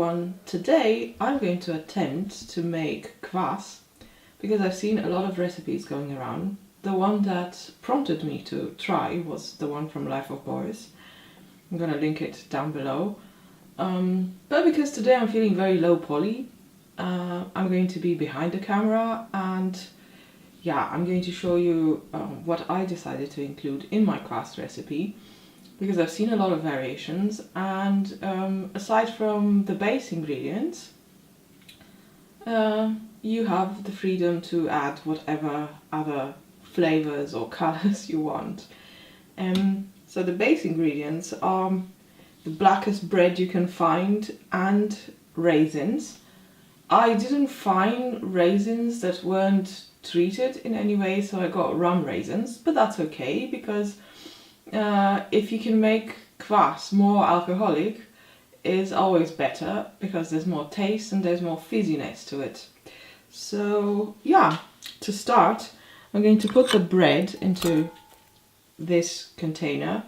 everyone, today I'm going to attempt to make kvass because I've seen a lot of recipes going around. The one that prompted me to try was the one from Life of Boris. I'm gonna link it down below. But because today I'm feeling very low poly, I'm going to be behind the camera and yeah, I'm going to show you what I decided to include in my kvass recipe. Because I've seen a lot of variations, and aside from the base ingredients, you have the freedom to add whatever other flavors or colors you want. So the base ingredients are the blackest bread you can find and raisins. I didn't find raisins that weren't treated in any way, so I got rum raisins, but that's okay because if you can make kvass more alcoholic, is always better because there's more taste and there's more fizziness to it. So yeah, to start, I'm going to put the bread into this container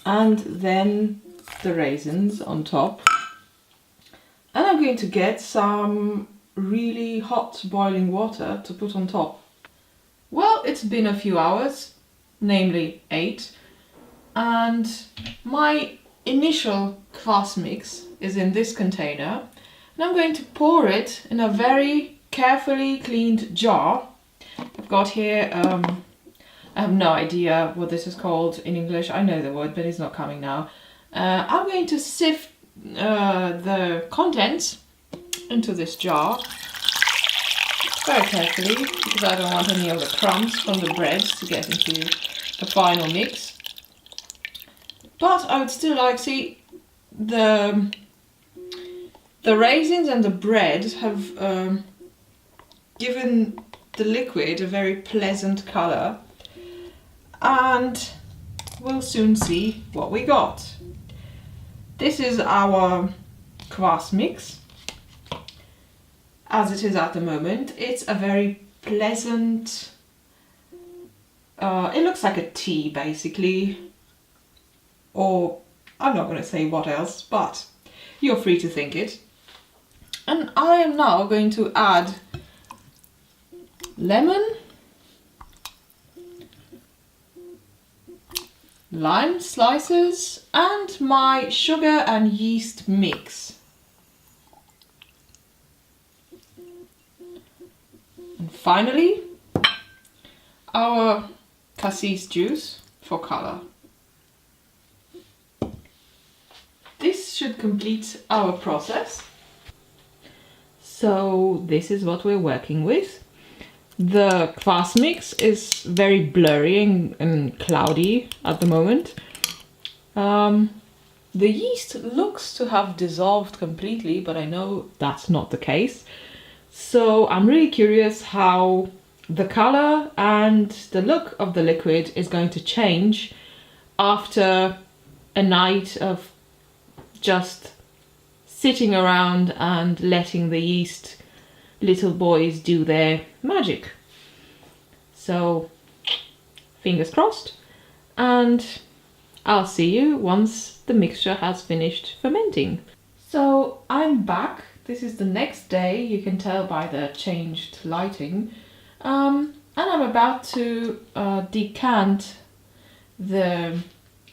and then the raisins on top. And I'm going to get some really hot boiling water to put on top. Well, it's been a few hours, namely 8. And my initial kvass mix is in this container, and I'm going to pour it in a very carefully cleaned jar. I've got here, I have no idea what this is called in English. I know the word, but it's not coming now. I'm going to sift the contents into this jar very carefully because I don't want any of the crumbs from the bread to get into the final mix. But I would still like, see, the raisins and the bread have given the liquid a very pleasant colour, and we'll soon see what we got. This is our kvass mix, as it is at the moment. It's a very pleasant, it looks like a tea basically. Or I'm not going to say what else, but you're free to think it. And I am now going to add lemon, lime slices, and my sugar and yeast mix. And finally, our cassis juice for colour. This should complete our process. So this is what we're working with. The kvass mix is very blurry and cloudy at the moment. The yeast looks to have dissolved completely, but I know that's not the case. So I'm really curious how the color and the look of the liquid is going to change after a night of just sitting around and letting the yeast little boys do their magic. So fingers crossed, and I'll see you once the mixture has finished fermenting. So I'm back. This is the next day, you can tell by the changed lighting, and I'm about to decant the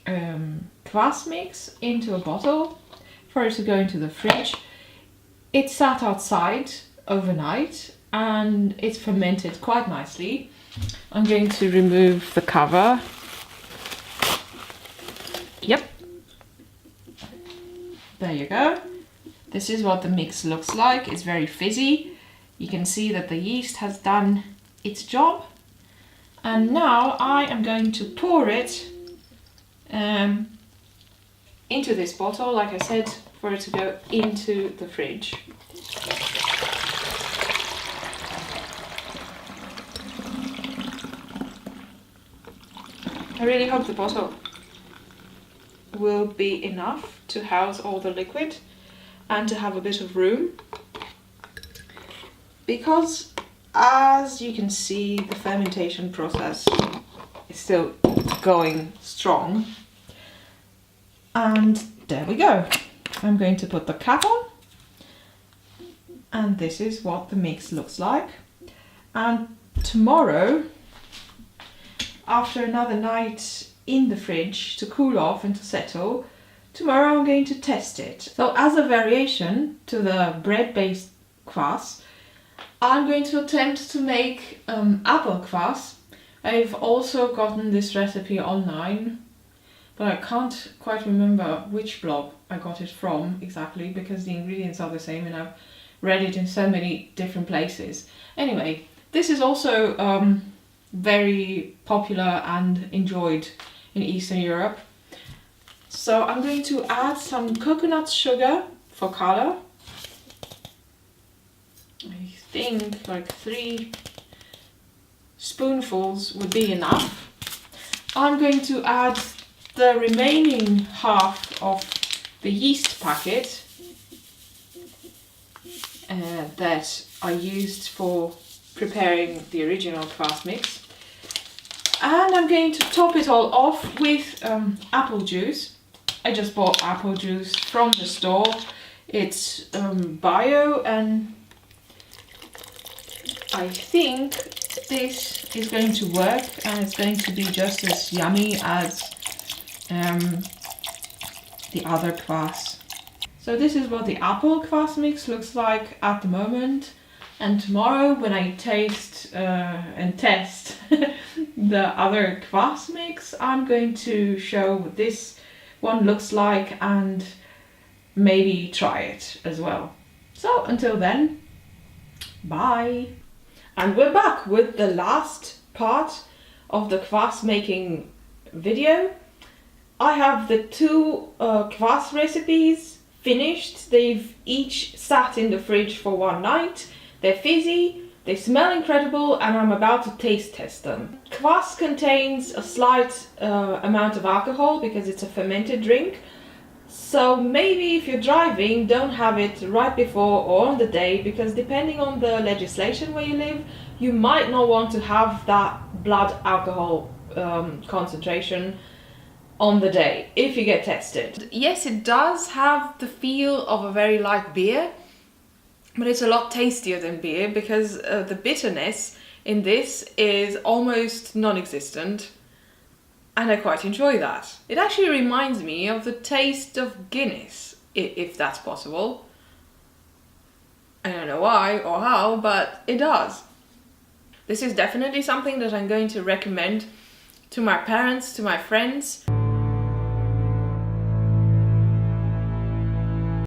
kvass mix into a bottle for it to go into the fridge. It sat outside overnight and it's fermented quite nicely. I'm going to remove the cover. Yep, there you go. This is what the mix looks like. It's very fizzy. You can see that the yeast has done its job, and now I am going to pour it into this bottle, like I said, for it to go into the fridge. I really hope the bottle will be enough to house all the liquid and to have a bit of room, because as you can see, the fermentation process is still going strong. And there we go. I'm going to put the cap on And this is what the mix looks like. And tomorrow, after another night in the fridge to cool off and to settle, tomorrow I'm going to test it. So as a variation to the bread-based kvass, I'm going to attempt to make apple kvass. I've also gotten this recipe online, but I can't quite remember which blog I got it from exactly, because the ingredients are the same and I've read it in so many different places. Anyway, this is also very popular and enjoyed in Eastern Europe. So I'm going to add some coconut sugar for color. I think like 3 spoonfuls would be enough. I'm going to add the remaining half of the yeast packet that I used for preparing the original kvass mix. And I'm going to top it all off with apple juice. I just bought apple juice from the store. It's bio, and I think this is going to work and it's going to be just as yummy as the other kvass. So this is what the apple kvass mix looks like at the moment. And tomorrow when I taste and test the other kvass mix, I'm going to show what this one looks like and maybe try it as well. So until then, bye! And we're back with the last part of the kvass making video. I have the 2 kvass recipes finished. They've each sat in the fridge for one night. They're fizzy, they smell incredible, and I'm about to taste test them. Kvass contains a slight amount of alcohol because it's a fermented drink. So maybe if you're driving, don't have it right before or on the day, because depending on the legislation where you live, you might not want to have that blood alcohol concentration on the day if you get tested. Yes, it does have the feel of a very light beer, but it's a lot tastier than beer because the bitterness in this is almost non-existent, and I quite enjoy that. It actually reminds me of the taste of Guinness, if that's possible. I don't know why or how, but it does. This is definitely something that I'm going to recommend to my parents, to my friends.